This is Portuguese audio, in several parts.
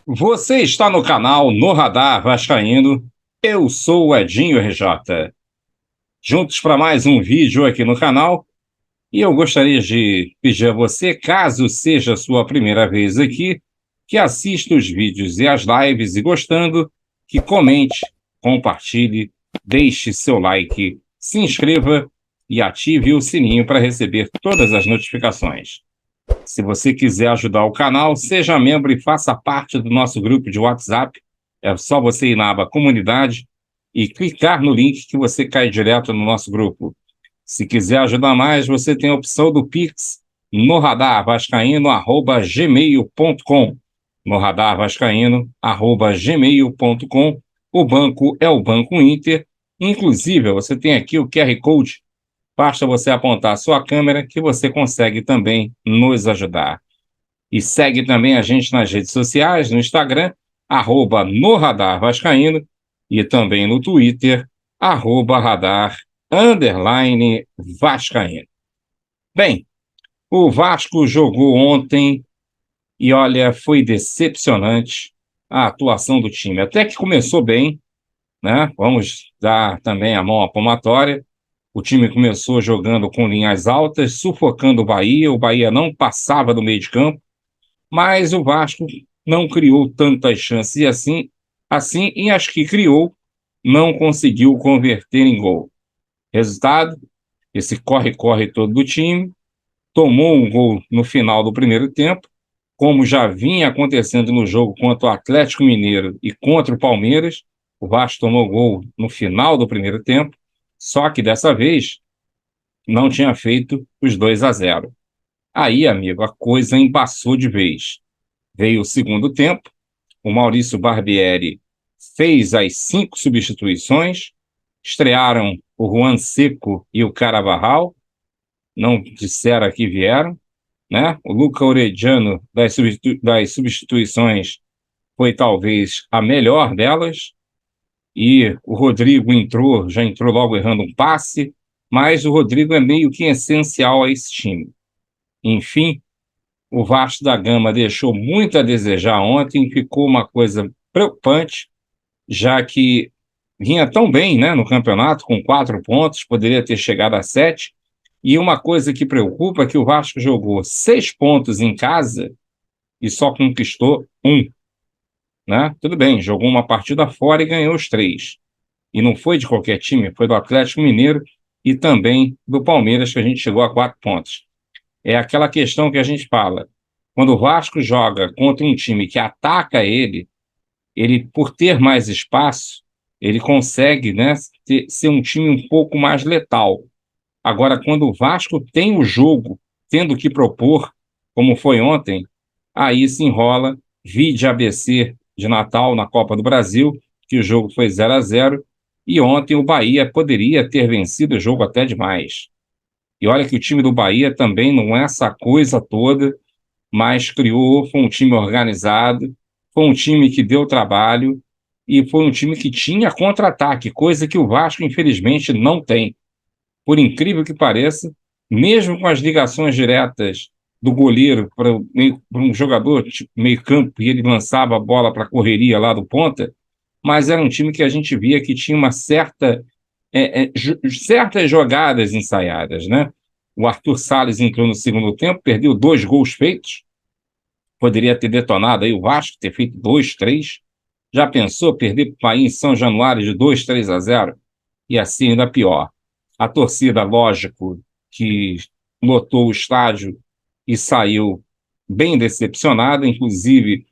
Você está no canal No Radar Vascaíno. Eu sou o Edinho RJ. Juntos para mais um vídeo aqui no canal. E eu gostaria de pedir a você, caso seja a sua primeira vez aqui, que assista os vídeos e as lives e gostando, que comente, compartilhe, deixe seu like, se inscreva e ative o sininho para receber todas as notificações. Se você quiser ajudar o canal, seja membro e faça parte do nosso grupo de WhatsApp. É só você ir na aba Comunidade e clicar no link que você cai direto no nosso grupo. Se quiser ajudar mais, você tem a opção do Pix no radarvascaíno@gmail.com. No radarvascaíno@gmail.com. O banco é o Banco Inter. Inclusive, você tem aqui o QR Code. Basta você apontar a sua câmera que você consegue também nos ajudar. E segue também a gente nas redes sociais, no Instagram, @no_radar_vascaíno e também no Twitter, @radar_vascaíno. Bem, o Vasco jogou ontem e, olha, foi decepcionante a atuação do time. Até que começou bem, né? Vamos dar também a mão à palmatória. O time começou jogando com linhas altas, sufocando o Bahia não passava do meio de campo, mas o Vasco não criou tantas chances assim, e as que criou, não conseguiu converter em gol. Resultado, esse corre-corre todo do time, tomou um gol no final do primeiro tempo, como já vinha acontecendo no jogo contra o Atlético Mineiro e contra o Palmeiras. O Vasco tomou gol no final do primeiro tempo, só que dessa vez não tinha feito os 2-0. Aí, amigo, a coisa embaçou de vez. Veio o segundo tempo, o Maurício Barbieri fez as 5 substituições, estrearam o Juan Seco e o Carabarral, não disseram que vieram, né? O Luca Orediano das substituições foi talvez a melhor delas, e o Rodrigo já entrou logo errando um passe, mas o Rodrigo é meio que essencial a esse time. Enfim, o Vasco da Gama deixou muito a desejar ontem, ficou uma coisa preocupante, já que vinha tão bem, né, no campeonato, com 4 pontos, poderia ter chegado a 7, e uma coisa que preocupa é que o Vasco jogou 6 pontos em casa e só conquistou 1, né? Tudo bem, jogou uma partida fora e ganhou os 3. E não foi de qualquer time, foi do Atlético Mineiro e também do Palmeiras, que a gente chegou a 4 pontos. É aquela questão que a gente fala. Quando o Vasco joga contra um time que ataca ele, por ter mais espaço, ele consegue, né, ser um time um pouco mais letal. Agora, quando o Vasco tem o jogo tendo que propor, como foi ontem, aí se enrola. Vide ABC de Natal na Copa do Brasil, que o jogo foi 0-0, e ontem o Bahia poderia ter vencido o jogo até demais. E olha que o time do Bahia também não é essa coisa toda, mas criou, foi um time organizado, foi um time que deu trabalho e foi um time que tinha contra-ataque, coisa que o Vasco, infelizmente, não tem. Por incrível que pareça, mesmo com as ligações diretas do goleiro para um jogador tipo, meio campo, e ele lançava a bola para a correria lá do ponta, mas era um time que a gente via que tinha uma certas jogadas ensaiadas, né? O Arthur Salles entrou no segundo tempo, perdeu 2 gols feitos, poderia ter detonado aí o Vasco, ter feito 2, 3. Já pensou perder para o Bahia em São Januário de 2-3-0? E assim ainda pior. A torcida, lógico, que lotou o estádio e saiu bem decepcionada, inclusive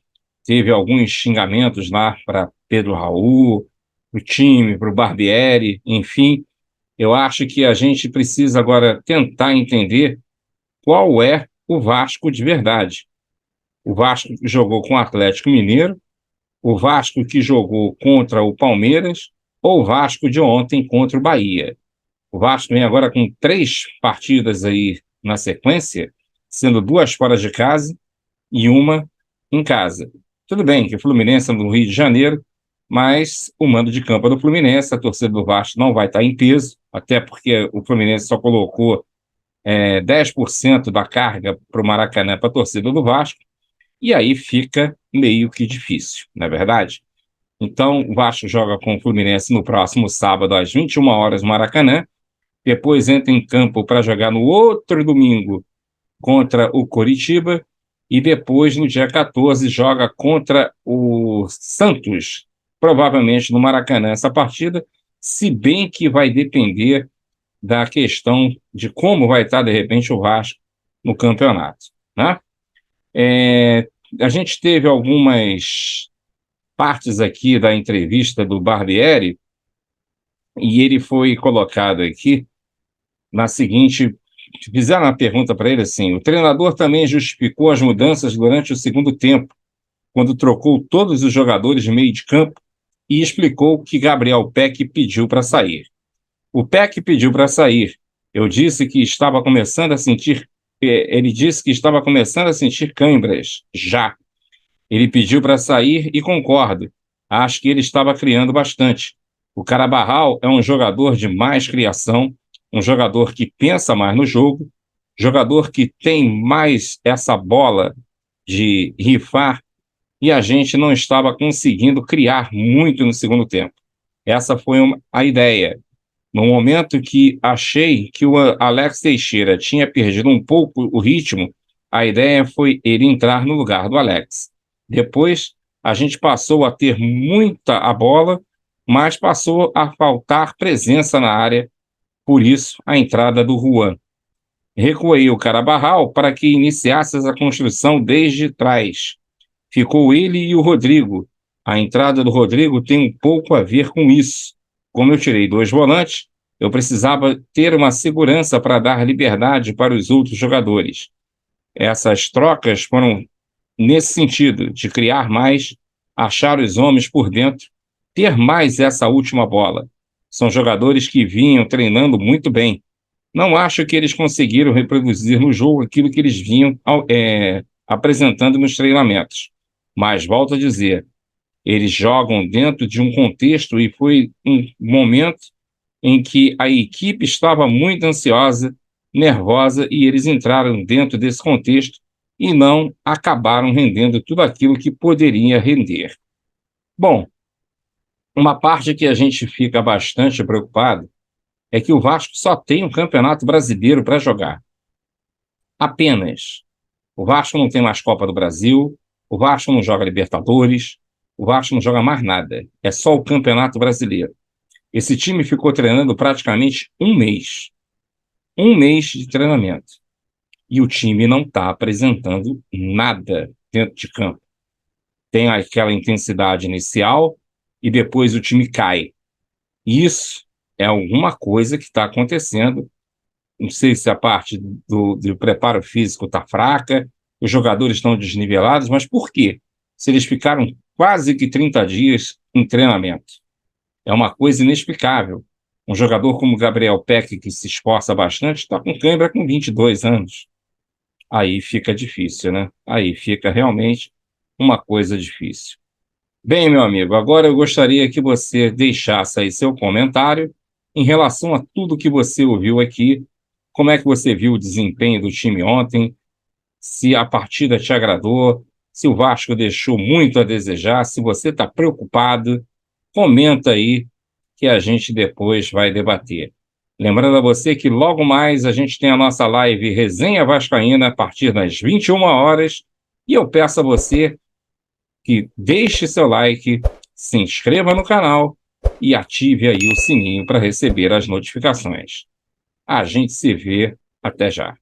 teve alguns xingamentos lá para Pedro Raul, para o time, para o Barbieri, enfim. Eu acho que a gente precisa agora tentar entender qual é o Vasco de verdade. O Vasco que jogou com o Atlético Mineiro, o Vasco que jogou contra o Palmeiras, ou o Vasco de ontem contra o Bahia. O Vasco vem agora com 3 partidas aí na sequência, sendo 2 fora de casa e uma em casa. Tudo bem que o Fluminense é no Rio de Janeiro, mas o mando de campo é do Fluminense, a torcida do Vasco não vai estar em peso, até porque o Fluminense só colocou 10% da carga para o Maracanã para a torcida do Vasco. e aí fica meio que difícil, não é verdade? Então, o Vasco joga com o Fluminense no próximo sábado, às 21 horas, no Maracanã, depois entra em campo para jogar no outro domingo contra o Coritiba, e depois, no dia 14, joga contra o Santos, provavelmente no Maracanã, essa partida, se bem que vai depender da questão de como vai estar, de repente, o Vasco no campeonato, né? A gente teve algumas partes aqui da entrevista do Barbieri, e ele foi colocado aqui na seguinte. Fizeram uma pergunta para ele assim: o treinador também justificou as mudanças durante o segundo tempo, quando trocou todos os jogadores de meio de campo e explicou que Gabriel Peck pediu para sair. O Peck pediu para sair. Eu disse que estava começando a sentir. Ele disse que estava começando a sentir câimbras já. Ele pediu para sair e concordo. Acho que ele estava criando bastante. O Carabarral é um jogador de mais criação, um jogador que pensa mais no jogo, jogador que tem mais essa bola de rifar, e a gente não estava conseguindo criar muito no segundo tempo. Essa foi a ideia. No momento que achei que o Alex Teixeira tinha perdido um pouco o ritmo, a ideia foi ele entrar no lugar do Alex. Depois, a gente passou a ter muita a bola, mas passou a faltar presença na área, por isso a entrada do Juan. Recuei o Carabarral para que iniciasse a construção desde trás. Ficou ele e o Rodrigo. A entrada do Rodrigo tem um pouco a ver com isso. Como eu tirei 2 volantes, eu precisava ter uma segurança para dar liberdade para os outros jogadores. Essas trocas foram nesse sentido, de criar mais, achar os homens por dentro, ter mais essa última bola. São jogadores que vinham treinando muito bem. Não acho que eles conseguiram reproduzir no jogo aquilo que eles vinham apresentando nos treinamentos. Mas, volto a dizer, eles jogam dentro de um contexto e foi um momento em que a equipe estava muito ansiosa, nervosa, e eles entraram dentro desse contexto e não acabaram rendendo tudo aquilo que poderia render. Bom, uma parte que a gente fica bastante preocupado é que o Vasco só tem um Campeonato Brasileiro para jogar. Apenas. O Vasco não tem mais Copa do Brasil, o Vasco não joga Libertadores, o Vasco não joga mais nada. É só o Campeonato Brasileiro. Esse time ficou treinando praticamente um mês. Um mês de treinamento. E o time não está apresentando nada dentro de campo. Tem aquela intensidade inicial e depois o time cai. Isso é alguma coisa que está acontecendo. Não sei se a parte do preparo físico está fraca, os jogadores estão desnivelados, mas por quê? Se eles ficaram quase que 30 dias em treinamento. É uma coisa inexplicável. Um jogador como Gabriel Peck, que se esforça bastante, está com cãibra com 22 anos. Aí fica difícil, né? Aí fica realmente uma coisa difícil. Bem, meu amigo, agora eu gostaria que você deixasse aí seu comentário em relação a tudo que você ouviu aqui. Como é que você viu o desempenho do time ontem? Se a partida te agradou, se o Vasco deixou muito a desejar, se você está preocupado, comenta aí que a gente depois vai debater. Lembrando a você que logo mais a gente tem a nossa live Resenha Vascaína a partir das 21 horas, e eu peço a você que deixe seu like, se inscreva no canal e ative aí o sininho para receber as notificações. A gente se vê, até já.